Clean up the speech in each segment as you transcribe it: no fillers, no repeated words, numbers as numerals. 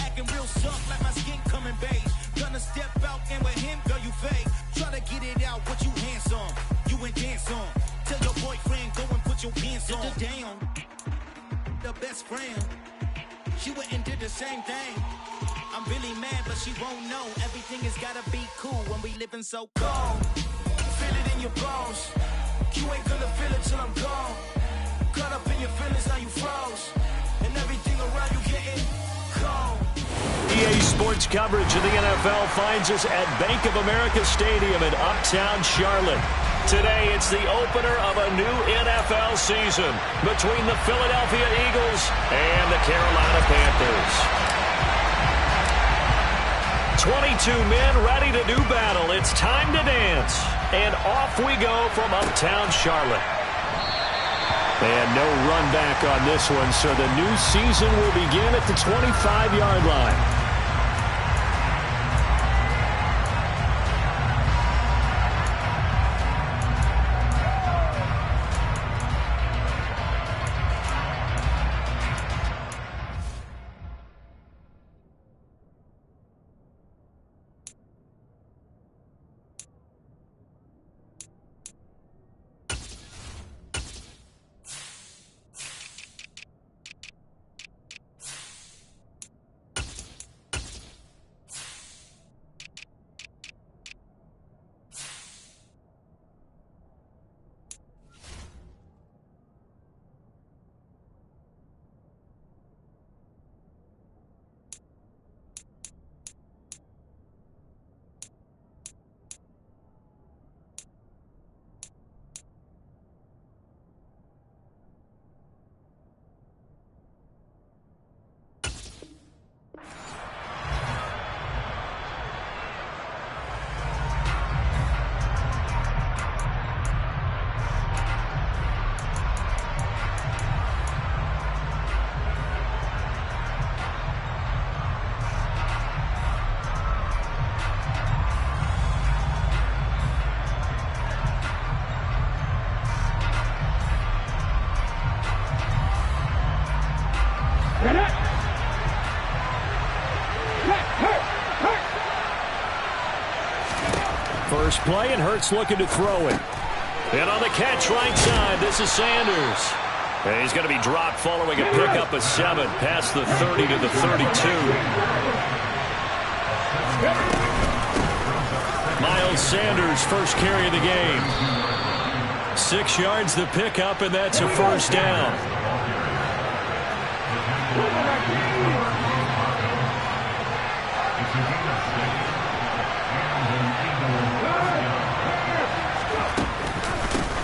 acting real soft like my skin coming beige. Gonna step out and with him, girl, you fake. Try to get it out, what you handsome, you ain't dance on. Tell your boyfriend, go and put your pants on. Down, the best friend, she went and did the same thing. I'm really mad, but she won't know. Everything has gotta be cool when we living so cold. Feel it in your bones. You ain't gonna feel it till I'm gone. Caught up in your feelings, now you froze. And everything around you getting cold. EA Sports coverage of the NFL finds us at Bank of America Stadium in Uptown Charlotte. Today, it's the opener of a new NFL season between the Philadelphia Eagles and the Carolina Panthers. 22 men ready to do battle. It's time to dance. And off we go from Uptown Charlotte. And no run back on this one, so the new season will begin at the 25-yard line. First play, and Hurts looking to throw it. And on the catch right side, this is Sanders. And he's going to be dropped following a pickup of 7 past the 30 to the 32. Miles Sanders, first carry of the game. 6 yards the pickup, and that's a first down.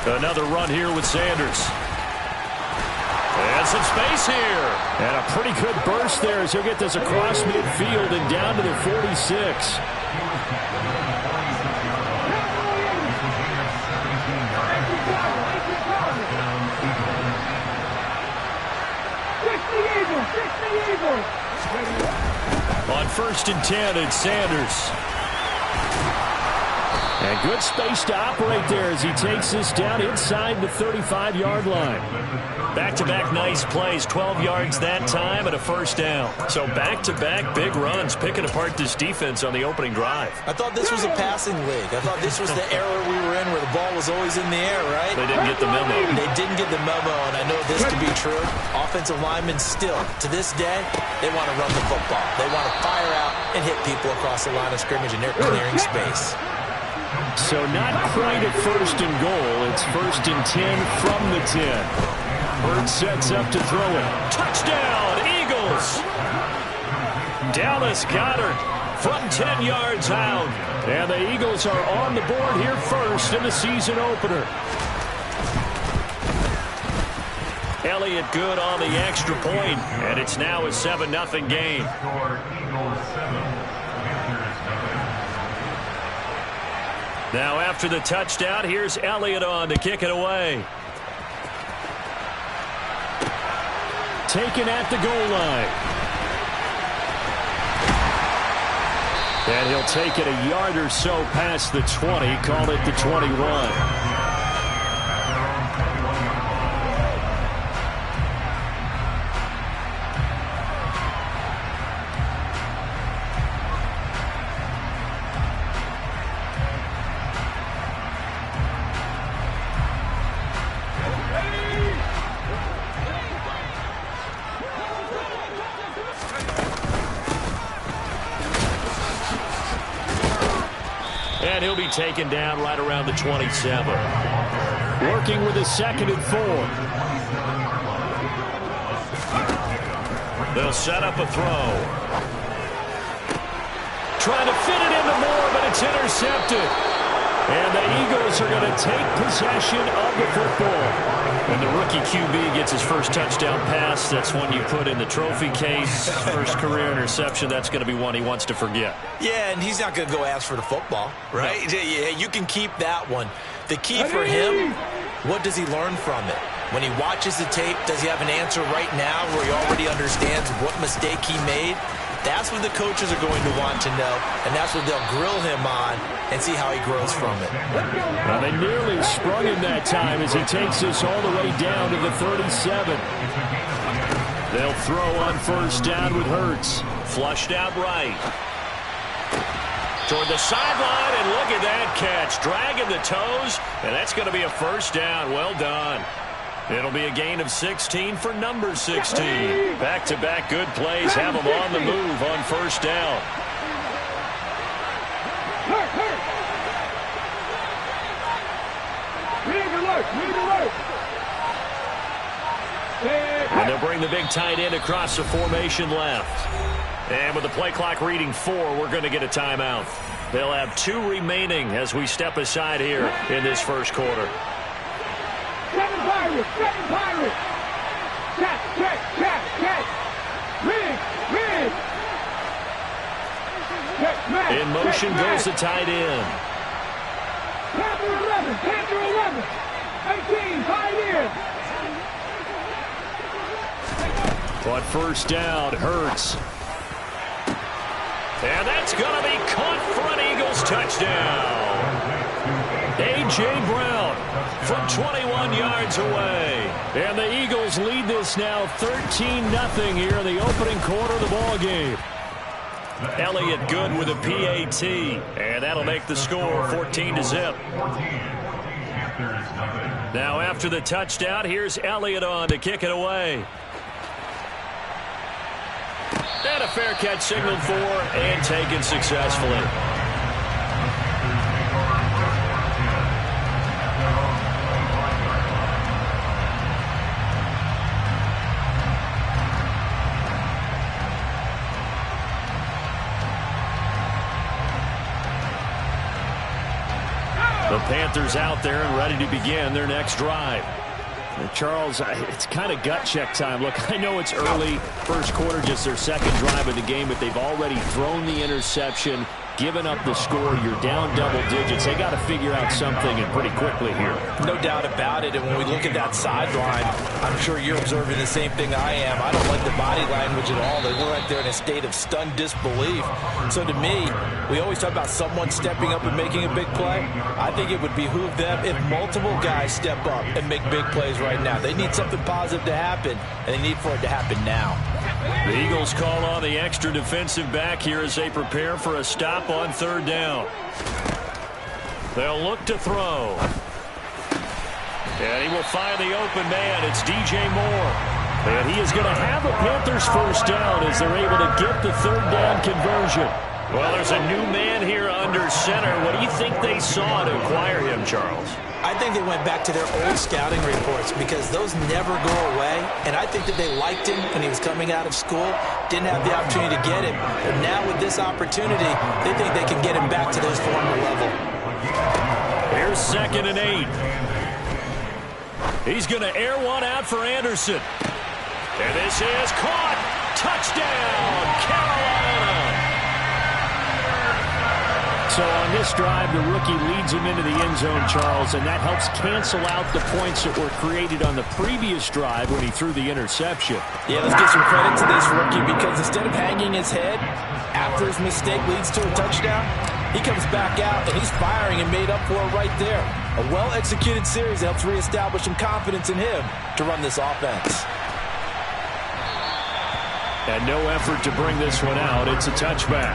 Another run here with Sanders. And some space here. And a pretty good burst there as he'll get this across midfield and down to the 46. On 1st and 10, it's Sanders. And good space to operate there as he takes this down inside the 35-yard line. Back-to-back nice plays, 12 yards that time and a first down. So back-to-back big runs, picking apart this defense on the opening drive. I thought this was a passing league. I thought this was the era we were in where the ball was always in the air, right? They didn't get the memo. They didn't get the memo, and I know this to be true. Offensive linemen still, to this day, they want to run the football. They want to fire out and hit people across the line of scrimmage, and they're clearing space. So not quite a 1st and goal. It's 1st and 10 from the 10. Hurts sets up to throw it. Touchdown, Eagles! Dallas Goedert from 10 yards out. And the Eagles are on the board here first in the season opener. Elliott good on the extra point, and it's now a 7-0 game. Now after the touchdown, here's Elliott on to kick it away. Taken at the goal line. And he'll take it a yard or so past the 20, call it the 21. And he'll be taken down right around the 27. Working with a 2nd and 4. They'll set up a throw. Trying to fit it into Moore, but it's intercepted. And the Eagles are going to take possession of the football. And the rookie QB gets his first touchdown pass. That's one you put in the trophy case. First career interception, that's going to be one he wants to forget. Yeah, and he's not going to go ask for the football, right? No. Yeah, you can keep that one. The key for him, what does he learn from it? When he watches the tape, does he have an answer right now where he already understands what mistake he made? That's what the coaches are going to want to know, and that's what they'll grill him on and see how he grows from it. Well, they nearly sprung him that time as he takes this all the way down to the 37. They'll throw on first down with Hurts. Flushed out right. Toward the sideline, and look at that catch. Dragging the toes, and that's going to be a first down. Well done. It'll be a gain of 16 for number 16. Back-to-back good plays have them on the move on first down. And they'll bring the big tight end across the formation left. And with the play clock reading 4, we're going to get a timeout. They'll have 2 remaining as we step aside here in this first quarter. Seven Pirates! Check! Rig! In motion goes the tight end. Panther 11! 18, tight end! But first down, Hurts. And that's going to be caught for an Eagles touchdown. A.J. Brown from 21 yards away. And the Eagles lead this now 13-0 here in the opening quarter of the ball game. Elliott good with a PAT. And that'll make the score 14-0. Now after the touchdown, here's Elliott on to kick it away. And a fair catch signaled for and taken successfully. The Panthers out there and ready to begin their next drive. Charles, it's kind of gut check time. Look, I know it's early, first quarter, just their second drive of the game, but they've already thrown the interception, given up the score. You're down double digits. They got to figure out something, and pretty quickly here. No doubt about it, and when we look at that sideline, I'm sure you're observing the same thing I am. I don't like the body language at all. They were right there in a state of stunned disbelief. So to me, we always talk about someone stepping up and making a big play. I think it would behoove them if multiple guys step up and make big plays right now. They need something positive to happen, and they need for it to happen now. The Eagles call on the extra defensive back here as they prepare for a stop on third down. They'll look to throw. And he will find the open man. It's DJ Moore. And he is going to have the Panthers first down as they're able to get the third down conversion. Well, there's a new man here under center. What do you think they saw to acquire him, Charles? I think they went back to their old scouting reports because those never go away. And I think that they liked him when he was coming out of school, didn't have the opportunity to get him. But now with this opportunity, they think they can get him back to those former level. Here's 2nd and 8. He's going to air one out for Anderson. And this is caught. Touchdown, Carolina. So on this drive, the rookie leads him into the end zone, Charles, and that helps cancel out the points that were created on the previous drive when he threw the interception. Yeah, let's give some credit to this rookie because instead of hanging his head after his mistake leads to a touchdown, he comes back out and he's firing and made up for it right there. A well-executed series helps reestablish some confidence in him to run this offense. And no effort to bring this one out. It's a touchback.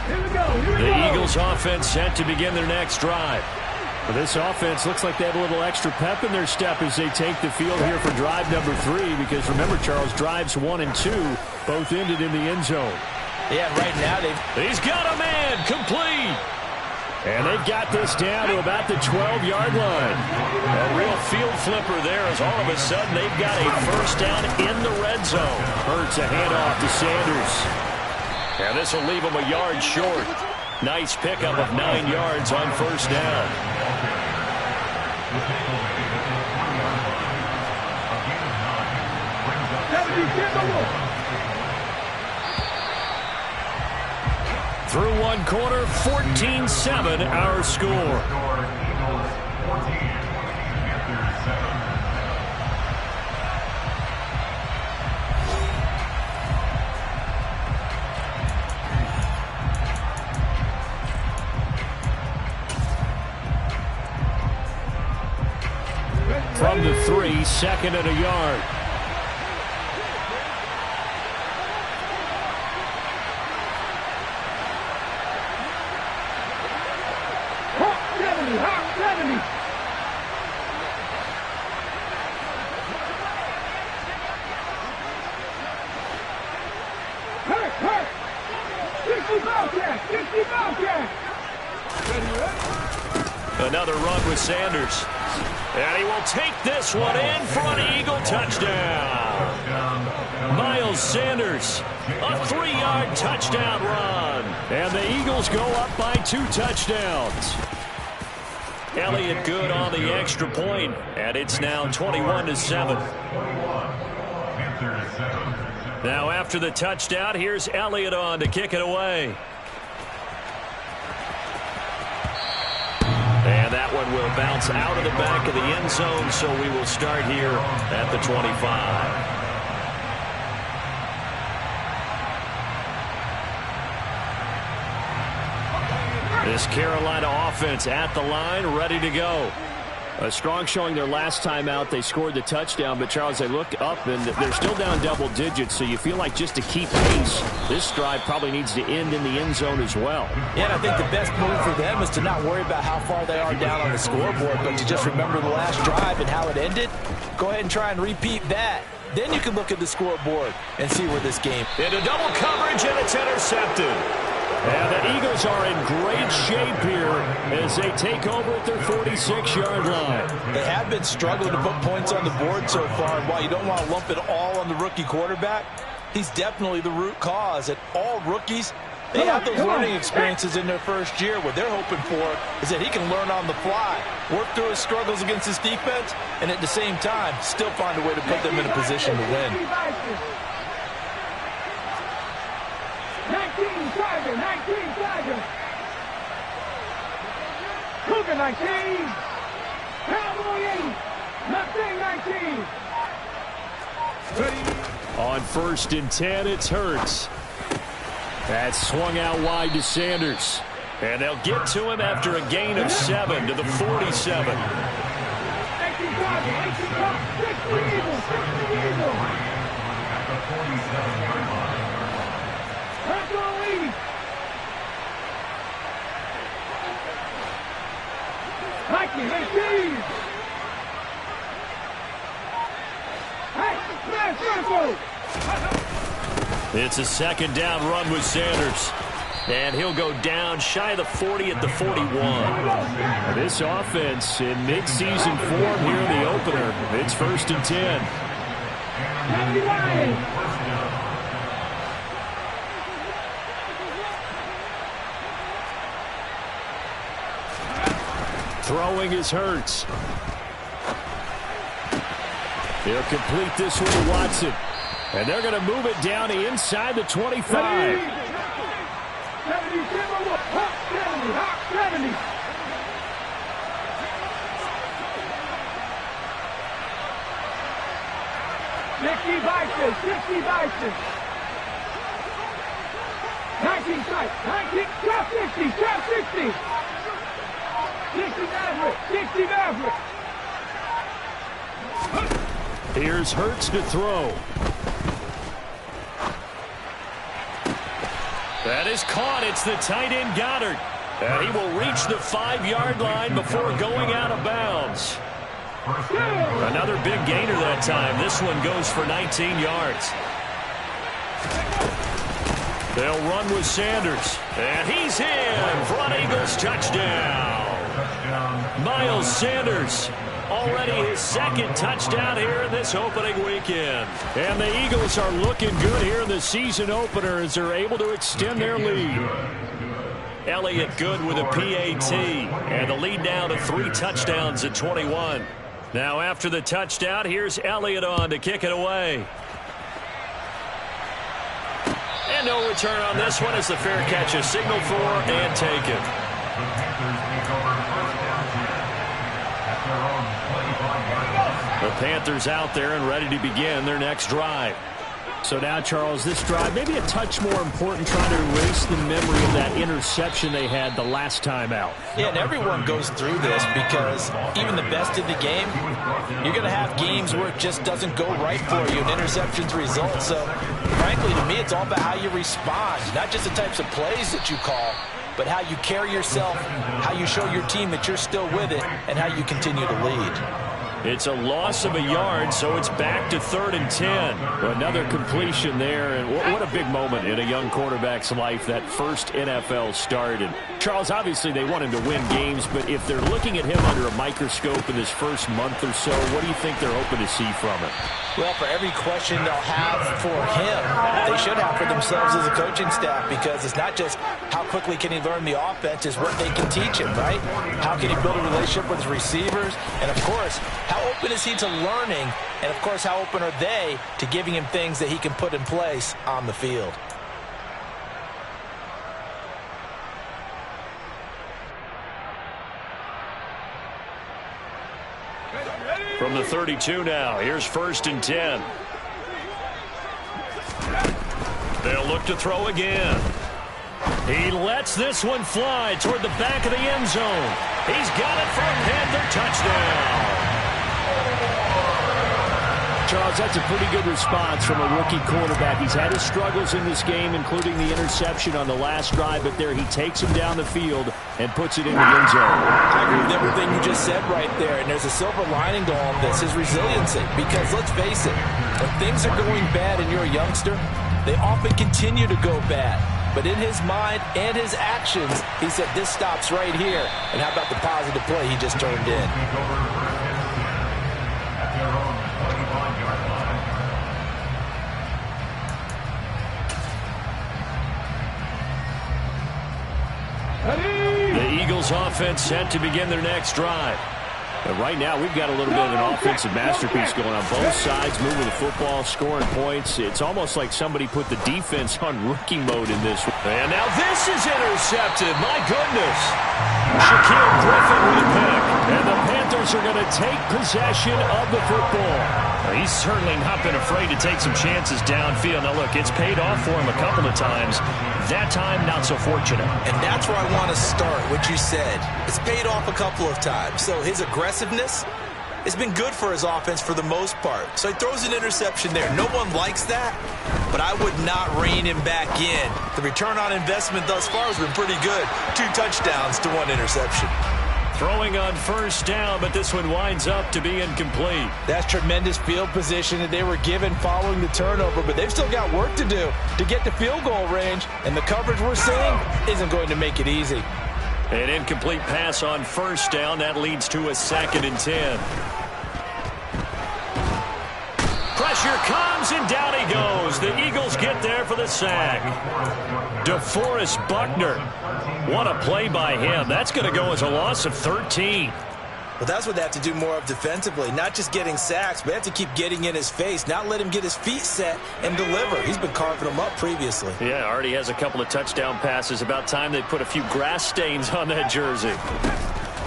Here we go. The Eagles offense set to begin their next drive. Well, this offense looks like they have a little extra pep in their step as they take the field here for drive number 3, because remember, Charles, drives 1 and 2 both ended in the end zone. Yeah, right now he's got a man complete. And they've got this down to about the 12-yard line. A real field flipper there as all of a sudden they've got a first down in the red zone. Hurts a handoff to Sanders. And this will leave him a yard short. Nice pickup of 9 yards on first down. Through one quarter, 14-7 our score. From the 3, 2nd and a yard. Another run with Sanders. And he will take this one in for an Eagle touchdown. Miles Sanders, a 3-yard touchdown run. And the Eagles go up by 2 touchdowns. Elliott good on the extra point, and it's now 21-7. Now after the touchdown, here's Elliott on to kick it away. And that one will bounce out of the back of the end zone, so we will start here at the 25. This Carolina offense at the line, ready to go. A strong showing their last time out. They scored the touchdown, but, Charles, they look up, and they're still down double digits, so you feel like just to keep pace, this drive probably needs to end in the end zone as well. Yeah, and I think the best move for them is to not worry about how far they are down on the scoreboard, but to just remember the last drive and how it ended. Go ahead and try and repeat that. Then you can look at the scoreboard and see where this game. Into double coverage, and it's intercepted. And the Eagles are in great shape here as they take over at their 46-yard line. They have been struggling to put points on the board so far, and while you don't want to lump it all on the rookie quarterback, he's definitely the root cause. And all rookies, they have those learning experiences in their first year. What they're hoping for is that he can learn on the fly, work through his struggles against his defense, and at the same time, still find a way to put them in a position to win. 19 Tiger. Cougar 19. Cowboy 8. Mustang 19. On 1st and 10, it's Hurts. That's swung out wide to Sanders. And they'll get to him after a gain of 7 to the 47. 18 Tiger. 60 Eagles. 60 Eagles. Mikey, 18. It's a 2nd down run with Sanders. And he'll go down shy of the 40 at the 41. This offense in mid-season form here in the opener. It's 1st and 10. Throwing is Hurts. He'll complete this one to Watson. And they're going to move it down to inside the 25. 70. 60 Bison. 19 strike. 19. Trap 60. 60 Maverick. Here's Hurts to throw. That is caught. It's the tight end Goddard. And he will reach the 5-yard line before going out of bounds. Another big gainer that time. This one goes for 19 yards. They'll run with Sanders. And he's in for an Eagles touchdown. Miles Sanders, already his second touchdown here in this opening weekend. And the Eagles are looking good here in the season opener as they're able to extend their lead. Elliott good with a PAT. And the lead now to 3 touchdowns at 21. Now after the touchdown, here's Elliott on to kick it away. And no return on this one as the fair catch is signaled for and taken. The Panthers out there and ready to begin their next drive. So now, Charles, this drive maybe a touch more important, trying to erase the memory of that interception they had the last time out. Yeah, and everyone goes through this because even the best in the game, you're going to have games where it just doesn't go right for you and interceptions result. So, frankly, to me, it's all about how you respond, not just the types of plays that you call, but how you carry yourself, how you show your team that you're still with it, and how you continue to lead. It's a loss of a yard, so it's back to 3rd and 10. Another completion there, and what a big moment in a young quarterback's life, that first NFL start. And Charles, obviously they want him to win games, but if they're looking at him under a microscope in his first month or so, what do you think they're hoping to see from him? Well, for every question they'll have for him, they should have for themselves as a coaching staff, because it's not just how quickly can he learn the offense, it's what they can teach him, right? How can he build a relationship with his receivers? And, of course, how open is he to learning? And, of course, how open are they to giving him things that he can put in place on the field? From the 32 now, here's 1st and 10. They'll look to throw again. He lets this one fly toward the back of the end zone. He's got it for a Panther touchdown. Charles, that's a pretty good response from a rookie quarterback. He's had his struggles in this game, including the interception on the last drive, but there he takes him down the field and puts it in the end zone. I agree with everything you just said right there, and there's a silver lining to all of this, his resiliency, because let's face it, when things are going bad and you're a youngster, they often continue to go bad. But in his mind and his actions, he said, this stops right here. And how about the positive play he just turned in? The Eagles offense set to begin their next drive. But right now, we've got a little bit of an offensive masterpiece going on both sides, moving the football, scoring points. It's almost like somebody put the defense on rookie mode in this. And now this is intercepted. My goodness. Shaquille Griffin with a pick. And the Panthers are going to take possession of the football. He's certainly not been afraid to take some chances downfield. Now, look, it's paid off for him a couple of times. That time, not so fortunate. And that's where I want to start, what you said. It's paid off a couple of times. So his aggressiveness has been good for his offense for the most part. So he throws an interception there. No one likes that, but I would not rein him back in. The return on investment thus far has been pretty good. 2 touchdowns to 1 interception. Throwing on 1st down, but this one winds up to be incomplete. That's tremendous field position that they were given following the turnover, but they've still got work to do to get to field goal range, and the coverage we're seeing isn't going to make it easy. An incomplete pass on 1st down. That leads to a 2nd and 10. Pressure comes, and down he goes. The Eagles get there for the sack. DeForest Buckner. What a play by him. That's going to go as a loss of 13. Well, that's what they have to do more of defensively. Not just getting sacks, but they have to keep getting in his face, not let him get his feet set and deliver. He's been carving them up previously. Yeah, already has a couple of touchdown passes. About time they put a few grass stains on that jersey.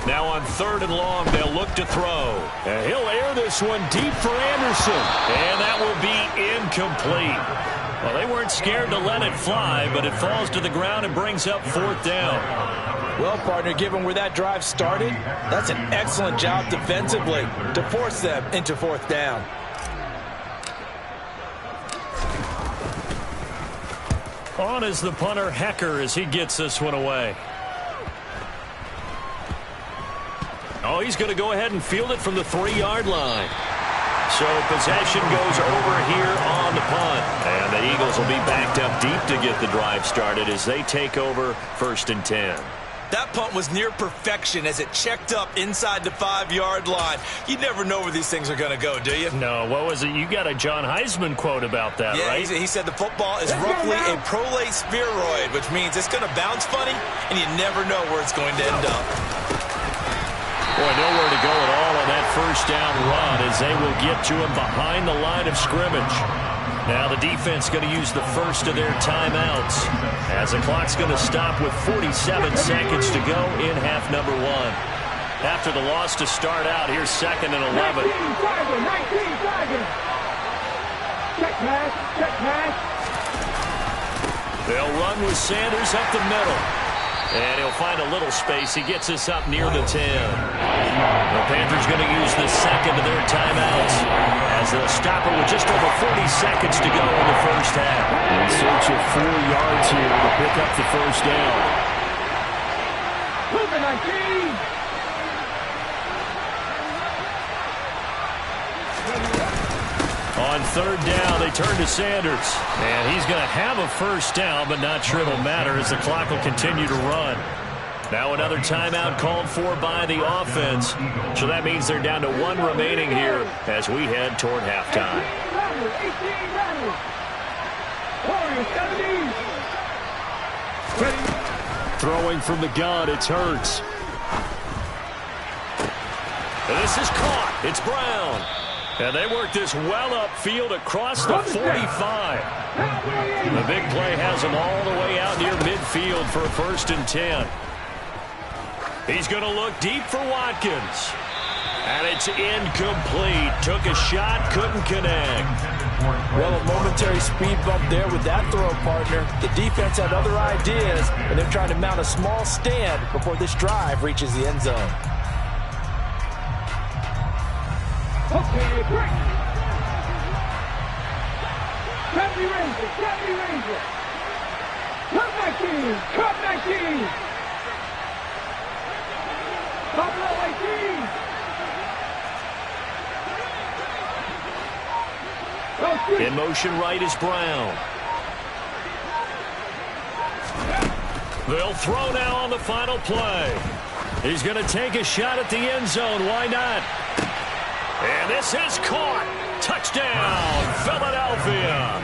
Now on 3rd and long, they'll look to throw. And he'll air this one deep for Anderson. And that will be incomplete. Well, they weren't scared to let it fly, but it falls to the ground and brings up 4th down. Well, partner, given where that drive started, that's an excellent job defensively to force them into 4th down. On is the punter, Hecker, as he gets this one away. Oh, he's going to go ahead and field it from the 3-yard line. So possession goes over here on the punt. And the Eagles will be backed up deep to get the drive started as they take over 1st and 10. That punt was near perfection as it checked up inside the 5-yard line. You never know where these things are going to go, do you? No, what was it? You got a John Heisman quote about that, right? Yeah, he said the football is roughly a prolate spheroid, which means it's going to bounce funny, and you never know where it's going to end up. Boy, nowhere to go at all on that first down run as they will get to him behind the line of scrimmage. Now the defense going to use the first of their timeouts as the clock's going to stop with 47 seconds to go in half number 1. After the loss to start out, here's 2nd and 11. 19 Tigers. Check pass. They'll run with Sanders up the middle. And he'll find a little space. He gets us up near the 10. The Panthers going to use the second of their timeouts as they'll stop it with just over 40 seconds to go in the first half. In search of 4 yards here to pick up the first down. Move it, 19. On 3rd down, they turn to Sanders. And he's going to have a first down, but not sure it'll matter as the clock will continue to run. Now another timeout called for by the offense. So that means they're down to 1 remaining here as we head toward halftime. 18 Throwing from the gun, it's Hurts. And this is caught. It's Brown. And they work this well upfield across the 45. The big play has them all the way out near midfield for a 1st and 10. He's going to look deep for Watkins. And it's incomplete. Took a shot, couldn't connect. Well, a momentary speed bump there with that throw, partner. The defense had other ideas, and they're trying to mount a small stand before this drive reaches the end zone. Okay, break. Deputy Ranger. Come back in. Buffalo 18. In motion right is Brown. They'll throw now on the final play. He's going to take a shot at the end zone. Why not? And this is caught. Touchdown, Philadelphia.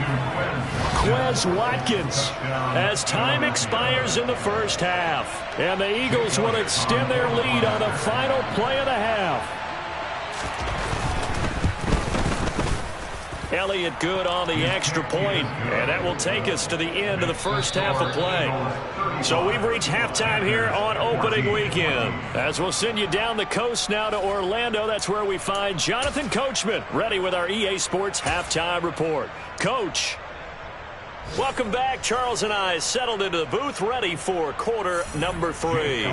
Quez Watkins as time expires in the first half. And the Eagles will extend their lead on the final play of the half. Elliott good on the extra point, and that will take us to the end of the first half of play. So we've reached halftime here on opening weekend. As we'll send you down the coast now to Orlando, that's where we find Jonathan Coachman, ready with our EA Sports Halftime Report. Coach, welcome back. Charles and I settled into the booth, ready for quarter number 3.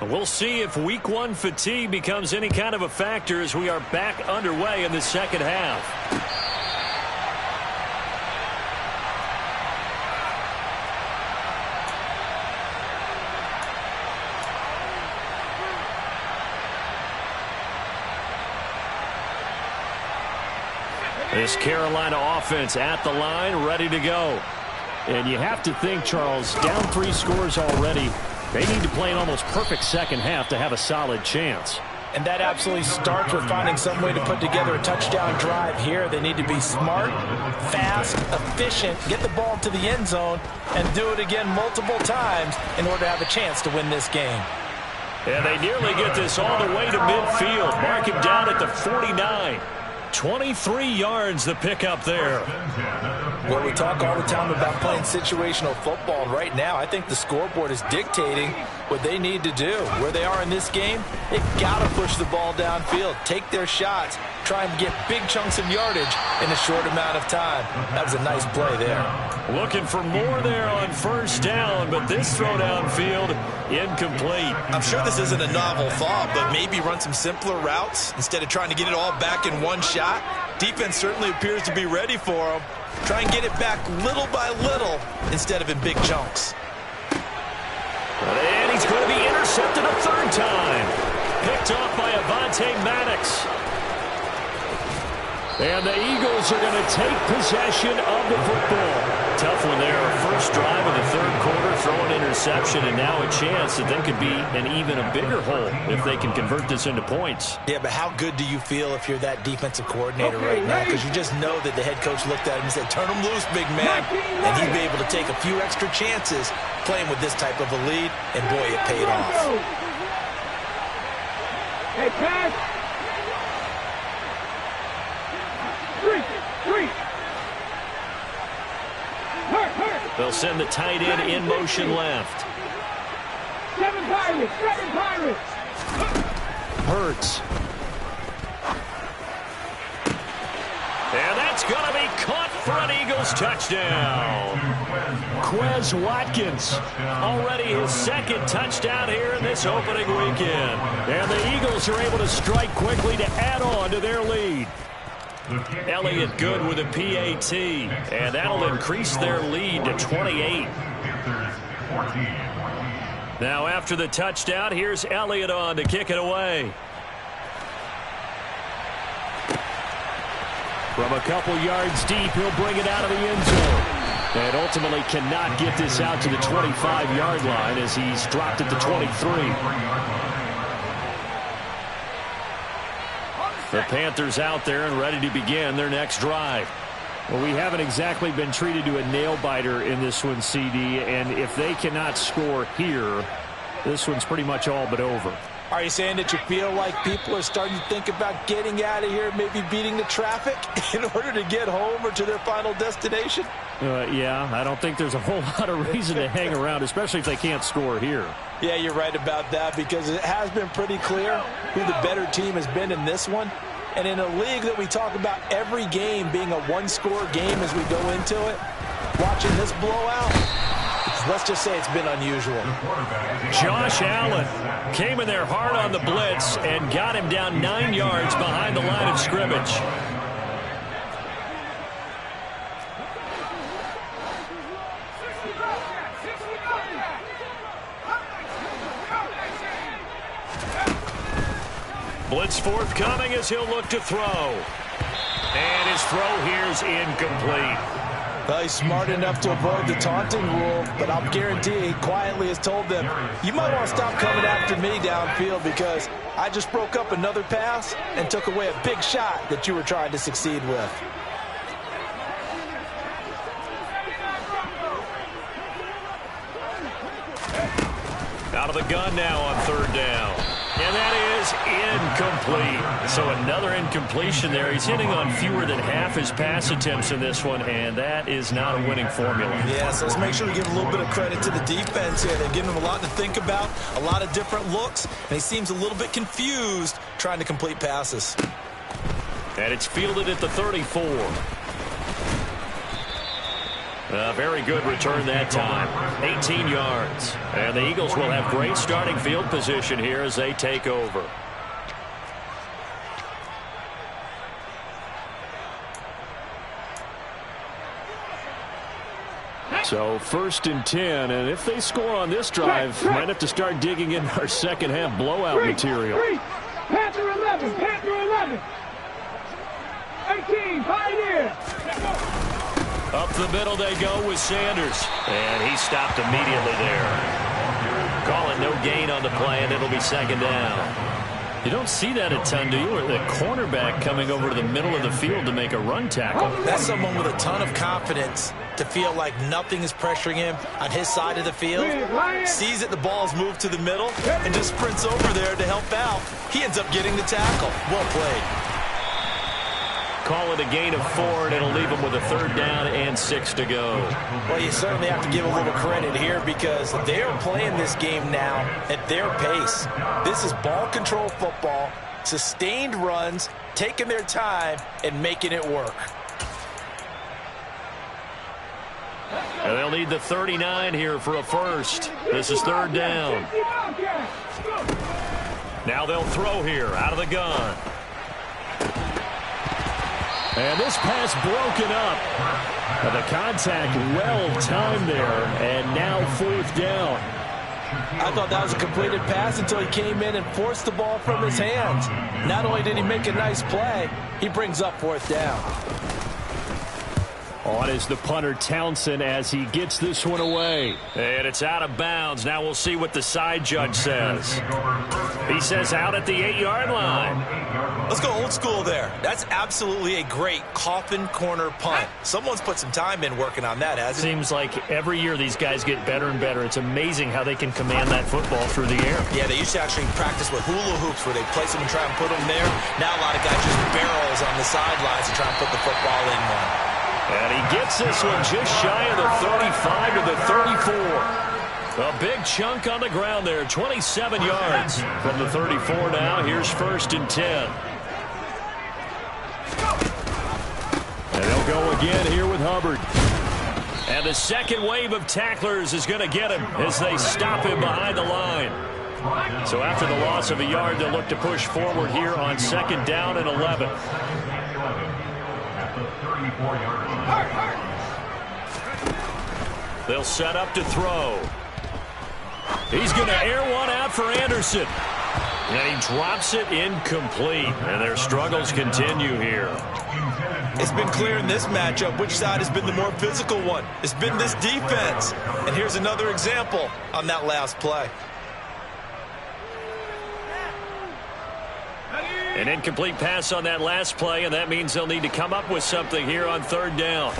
We'll see if week 1 fatigue becomes any kind of a factor as we are back underway in the second half. This Carolina offense at the line, ready to go. And you have to think, Charles, down 3 scores already. They need to play an almost perfect second half to have a solid chance. And that absolutely starts with finding some way to put together a touchdown drive here. They need to be smart, fast, efficient, get the ball to the end zone, and do it again multiple times in order to have a chance to win this game. And they nearly get this all the way to midfield. Mark him down at the 49. 23 yards the pickup there. Well, we talk all the time about playing situational football. And right now, I think the scoreboard is dictating what they need to do. Where they are in this game, they've got to push the ball downfield, take their shots, try and get big chunks of yardage in a short amount of time. That was a nice play there. Looking for more there on first down, but this throw downfield, incomplete. I'm sure this isn't a novel thought, but maybe run some simpler routes instead of trying to get it all back in one shot. Defense certainly appears to be ready for him. Try and get it back little by little instead of in big chunks. And he's going to be intercepted a third time. Picked off by Avonte Maddox. And the Eagles are going to take possession of the football. Tough one there. First drive of the third quarter, throw an interception, and now a chance that they could be an even a bigger hole if they can convert this into points. Yeah, but how good do you feel if you're that defensive coordinator right now? Because you just know that the head coach looked at him and said, turn him loose, big man. And he'd be able to take a few extra chances playing with this type of a lead, and boy, it paid off. Hey, pass. Three. Hurt. They'll send the tight end in motion left. Seven Pirates. Hurts. And that's going to be caught for an Eagles touchdown. Quez Watkins, already his second touchdown here in this opening weekend. And the Eagles are able to strike quickly to add on to their lead. Elliott good with a PAT, and that'll increase their lead to 28. Now after the touchdown, here's Elliott on to kick it away. From a couple yards deep, he'll bring it out of the end zone. And ultimately cannot get this out to the 25-yard line as he's dropped it to 23. The Panthers out there and ready to begin their next drive. Well, we haven't exactly been treated to a nail-biter in this one, CD, and if they cannot score here, this one's pretty much all but over. Are you saying that you feel like people are starting to think about getting out of here, maybe beating the traffic in order to get home or to their final destination? Yeah, I don't think there's a whole lot of reason to hang around, especially if they can't score here. Yeah, you're right about that because it has been pretty clear who the better team has been in this one. And in a league that we talk about every game being a one-score game as we go into it, watching this blowout, let's just say it's been unusual. Josh Allen came in there hard on the blitz and got him down 9 yards behind the line of scrimmage. Blitz forthcoming as he'll look to throw. And his throw here's incomplete. Well, he's smart enough to avoid the taunting rule, but I'll guarantee he quietly has told them, you might want to stop coming after me downfield because I just broke up another pass and took away a big shot that you were trying to succeed with. Out of the gun now on third down. And that is incomplete. So another incompletion there. He's hitting on fewer than half his pass attempts in this one, and that is not a winning formula. Yeah, so let's make sure we give a little bit of credit to the defense here. They're giving him a lot to think about, a lot of different looks, and he seems a little bit confused trying to complete passes. And it's fielded at the 34. A very good return that time. 18 yards. And the Eagles will have great starting field position here as they take over. So 1st and 10, and if they score on this drive, might have to start digging in our second half blowout material. Panther 11. 18, Pioneer. Up the middle they go with Sanders. And he stopped immediately there. Call it no gain on the play, and it'll be second down. You don't see that a ton, do you? Or the cornerback coming over to the middle of the field to make a run tackle. That's someone with a ton of confidence to feel like nothing is pressuring him on his side of the field. Sees that the ball's moved to the middle and just sprints over there to help out. He ends up getting the tackle. Well played. Call it a gain of 4, and it'll leave them with a 3rd down and 6 to go. Well, you certainly have to give a little credit here because they're playing this game now at their pace. This is ball control football, sustained runs, taking their time, and making it work. And they'll need the 39 here for a first. This is 3rd down. Now they'll throw here out of the gun. And this pass broken up. And the contact well timed there, and now 4th down. I thought that was a completed pass until he came in and forced the ball from his hands. Not only did he make a nice play, he brings up 4th down. On is the punter Townsend as he gets this one away. And it's out of bounds. Now we'll see what the side judge says. He says out at the 8-yard line. Let's go old school there. That's absolutely a great coffin corner punt. Someone's put some time in working on that, hasn't it? Seems like every year these guys get better and better. It's amazing how they can command that football through the air. Yeah, they used to actually practice with hula hoops where they place them and try and put them there. Now a lot of guys just barrels on the sidelines to try and put the football in one. And he gets this one just shy of the 35 to the 34. A big chunk on the ground there, 27 yards from the 34 now. Here's 1st and 10. And they'll go again here with Hubbard. And the second wave of tacklers is going to get him as they stop him behind the line. So after the loss of a yard, they'll look to push forward here on 2nd down and 11. They'll set up to throw. He's going to air one out for Anderson. And he drops it incomplete. And their struggles continue here. It's been clear in this matchup which side has been the more physical one. It's been this defense. And here's another example on that last play. An incomplete pass on that last play, and that means they'll need to come up with something here on 3rd down.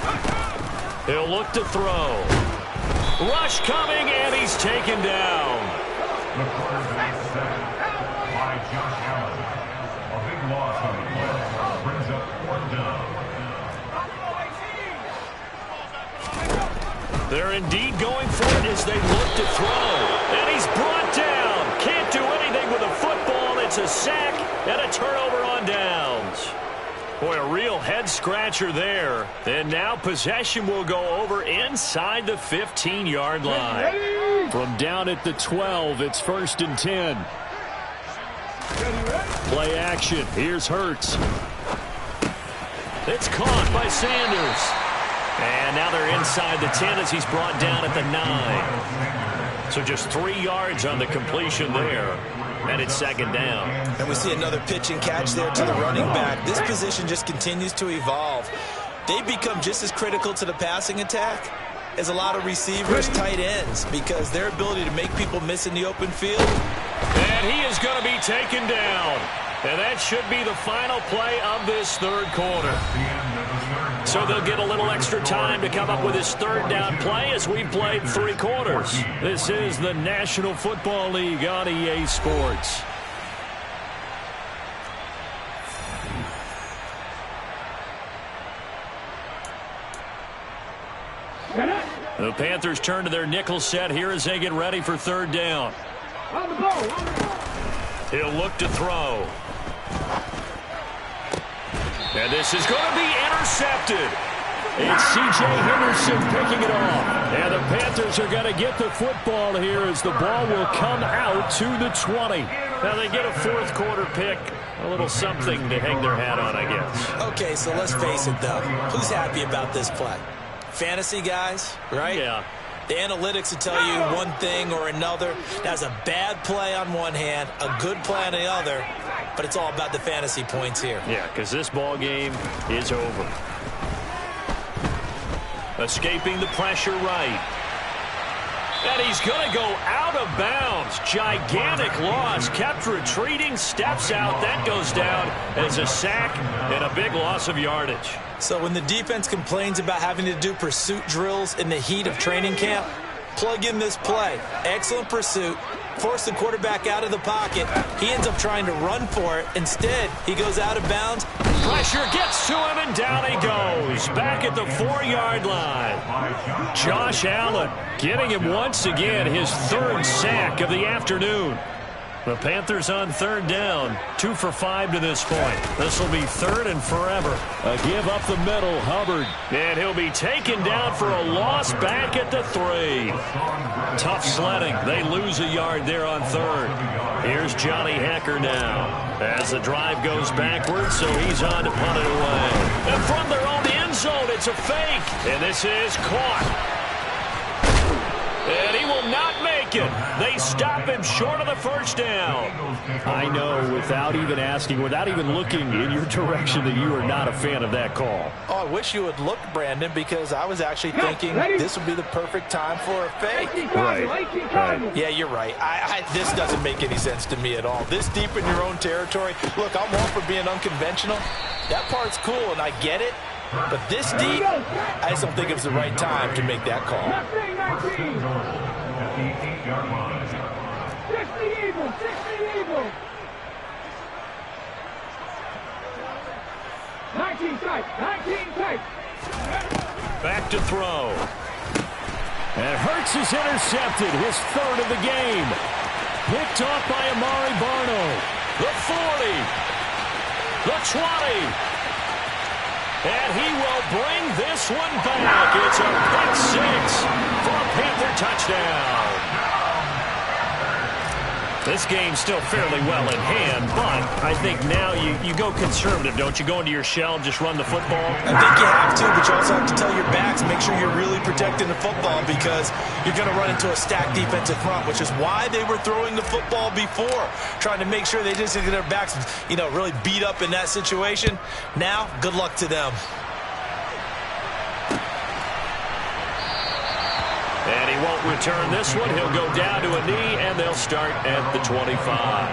He'll look to throw. Rush coming, and he's taken down. The quarterback sack by Josh Allen. A big loss on the play. Brings up 4th down. They're indeed going for it as they look to throw. And he's brought down. Can't do anything with a football. It's a sack and a turnover on downs. Boy, a real head-scratcher there. And now possession will go over inside the 15-yard line. From down at the 12, it's 1st and 10. Play action. Here's Hurts. It's caught by Sanders. And now they're inside the 10 as he's brought down at the 9. So just 3 yards on the completion there. And it's 2nd down. And we see another pitch and catch there to the running back. This position just continues to evolve. They become just as critical to the passing attack as a lot of receivers, tight ends, because their ability to make people miss in the open field. And he is going to be taken down. And that should be the final play of this 3rd quarter. So they'll get a little extra time to come up with his 3rd down play as we played 3 quarters. This is the National Football League on EA Sports. The Panthers turn to their nickel set here as they get ready for 3rd down. He'll look to throw. And this is going to be intercepted. It's C.J. Henderson picking it off. And the Panthers are going to get the football here as the ball will come out to the 20. Now they get a 4th quarter pick. A little something to hang their hat on, I guess. Okay, so let's face it, though. Who's happy about this play? Fantasy guys, right? Yeah. The analytics will tell you one thing or another. That's a bad play on one hand, a good play on the other, but it's all about the fantasy points here. Yeah, because this ball game is over. Escaping the pressure right. And he's going to go out of bounds. Gigantic loss. Kept retreating, steps out. That goes down as a sack and a big loss of yardage. So when the defense complains about having to do pursuit drills in the heat of training camp, plug in this play. Excellent pursuit. Force the quarterback out of the pocket. He ends up trying to run for it. Instead, he goes out of bounds. Pressure gets to him, and down he goes. Back at the 4-yard line. Josh Allen getting him once again his 3rd sack of the afternoon. The Panthers on third down. 2 for 5 to this point. This will be third and forever. A give up the middle, Hubbard. And he'll be taken down for a loss back at the 3. Tough sledding. They lose a yard there on third. Here's Johnny Hekker now. As the drive goes backwards, so he's on to punt it away. And from their own end zone, it's a fake. And this is caught. And he will not make it. They stop him short of the first down. I know, without even asking, without even looking in your direction, that you are not a fan of that call. Oh, I wish you would look, Brandon, because I was actually thinking this would be the perfect time for a fake. Right. Yeah, you're right. This doesn't make any sense to me at all. This deep in your own territory. Look, I'm all for being unconventional. That part's cool, and I get it. But this deep, I just don't think it's the right time to make that call. 60 Eagles, 60 Eagles. 19 tight. Back to throw. And Hurts is intercepted, his third of the game. Picked off by Amari Barno. The 40. The 20. And he will bring this one back. It's a pick 6 for a Panther touchdown. This game's still fairly well in hand, but I think now you go conservative, don't you? Go into your shell and just run the football? I think you have to, but you also have to tell your backs, make sure you're really protecting the football because you're going to run into a stacked defensive front, which is why they were throwing the football before, trying to make sure they just get their backs, really beat up in that situation. Now, good luck to them. And he won't return this one. He'll go down to a knee, and they'll start at the 25.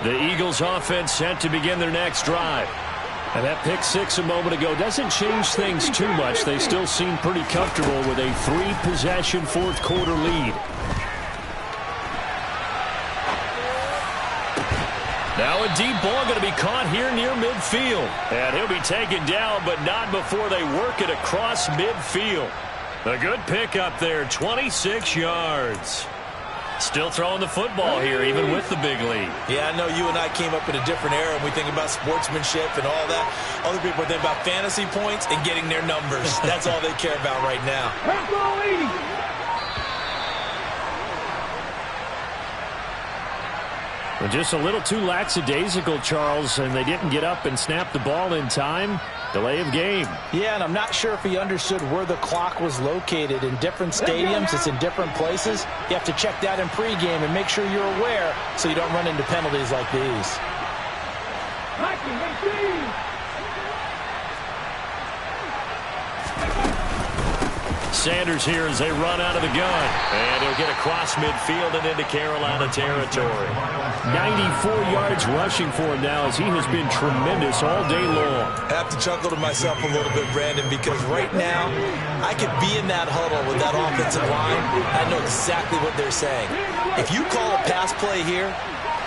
The Eagles offense set to begin their next drive. And that pick 6 a moment ago doesn't change things too much. They still seem pretty comfortable with a 3-possession fourth quarter lead. Now a deep ball going to be caught here near midfield. And he'll be taken down, but not before they work it across midfield. A good pick up there, 26 yards. Still throwing the football here, even with the big lead. Yeah, I know you and I came up in a different era, and we think about sportsmanship and all that. Other people think about fantasy points and getting their numbers. That's all they care about right now. Well, just a little too lackadaisical, Charles, and they didn't get up and snap the ball in time. Delay of game. Yeah, and I'm not sure if he understood where the clock was located. In different stadiums, it's in different places. You have to check that in pregame and make sure you're aware so you don't run into penalties like these. Sanders here as they run out of the gun. And he'll get across midfield and into Carolina territory. 94 yards rushing for him now as he has been tremendous all day long. I have to chuckle to myself a little bit, Brandon, because right now I could be in that huddle with that offensive line. I know exactly what they're saying. If you call a pass play here,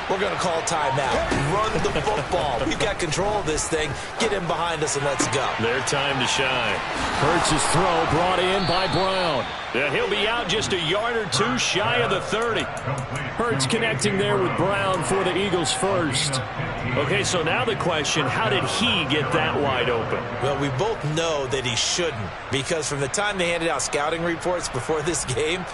we're going to call timeout. Run the football. We've got control of this thing. Get in behind us and let's go. Their time to shine. Hurts' throw brought in by Brown. And he'll be out just a yard or two shy of the 30. Hurts connecting there with Brown for the Eagles first. Okay, so now the question, how did he get that wide open? Well, we both know that he shouldn't, because from the time they handed out scouting reports before this game,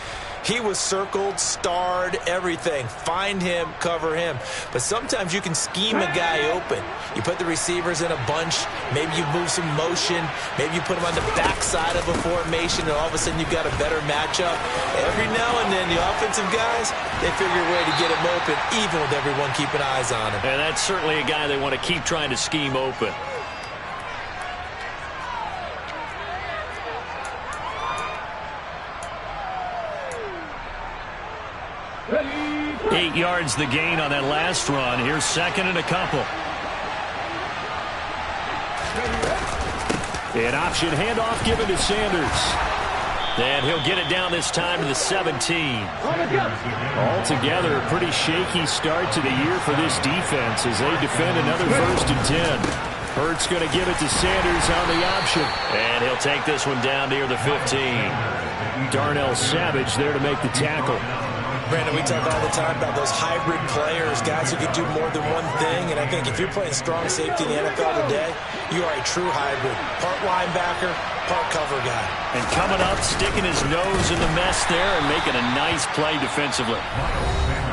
he was circled, starred, everything. Find him, cover him. But sometimes you can scheme a guy open. You put the receivers in a bunch. Maybe you move some motion. Maybe you put him on the backside of a formation, and all of a sudden you've got a better matchup. Every now and then, the offensive guys, they figure a way to get him open, even with everyone keeping eyes on him. And that's certainly a guy they want to keep trying to scheme open. Ready. 8 yards the gain on that last run. Here's second and a couple. An option handoff given to Sanders. And he'll get it down this time to the 17. Altogether, a pretty shaky start to the year for this defense as they defend another 1st and 10. Hurts going to give it to Sanders on the option. And he'll take this one down near the 15. Darnell Savage there to make the tackle. Brandon, we talk all the time about those hybrid players, guys who can do more than one thing. And I think if you're playing strong safety in the NFL today, you are a true hybrid. Part linebacker, part cover guy. And coming up, sticking his nose in the mess there and making a nice play defensively.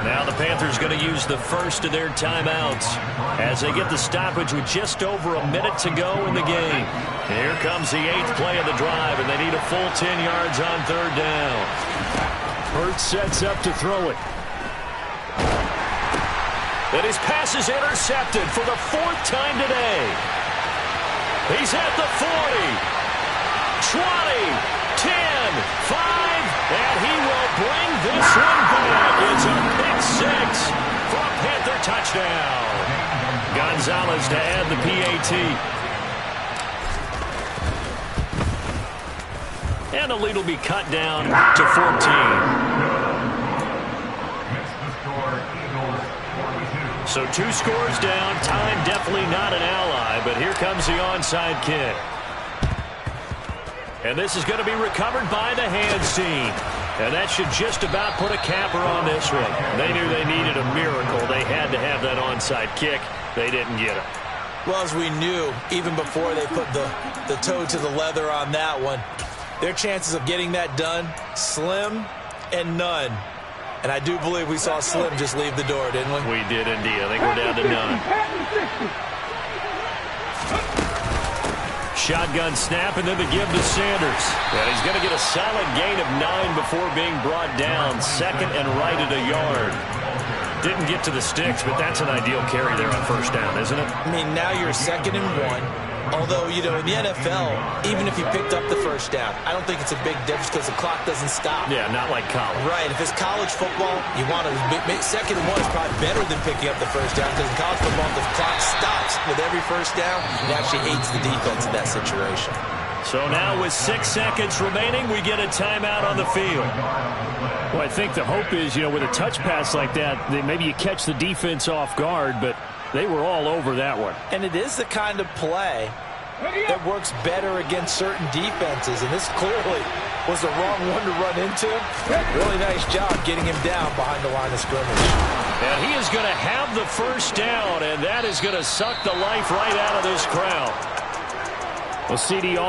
Now the Panthers going to use the first of their timeouts as they get the stoppage with just over a minute to go in the game. Here comes the 8th play of the drive, and they need a full 10 yards on 3rd down. Hurts sets up to throw it. And his pass is intercepted for the 4th time today. He's at the 40, 20, 10, 5, and he will bring this one back. It's a pick 6 for a Panther touchdown. Gonzalez to add the PAT. And the lead will be cut down to 14. So 2 scores down. Time definitely not an ally, but here comes the onside kick. And this is going to be recovered by the hands team. And that should just about put a capper on this one. They knew they needed a miracle. They had to have that onside kick. They didn't get it. Well, as we knew, even before they put the toe to the leather on that one, their chances of getting that done, slim and none. And I do believe we saw Slim just leave the door, didn't we? We did indeed. I think we're down to none. Shotgun snap and then the give to Sanders. And he's going to get a solid gain of 9 before being brought down. 2nd and right at a yard. Didn't get to the sticks, but that's an ideal carry there on 1st down, isn't it? I mean, now you're 2nd and 1. Although, you know, in the NFL, even if you picked up the 1st down, I don't think it's a big difference because the clock doesn't stop. Yeah, not like college. Right. If it's college football, you want to 2nd and 1 is probably better than picking up the 1st down because in college football, the clock stops with every 1st down. It actually aids the defense in that situation. So now with 6 seconds remaining, we get a timeout on the field. Well, I think the hope is, you know, with a touch pass like that, maybe you catch the defense off guard, but they were all over that one. And it is the kind of play that works better against certain defenses, and this clearly was the wrong one to run into. Really nice job getting him down behind the line of scrimmage. And he is going to have the 1st down, and that is going to suck the life right out of this crowd. Well, CD, all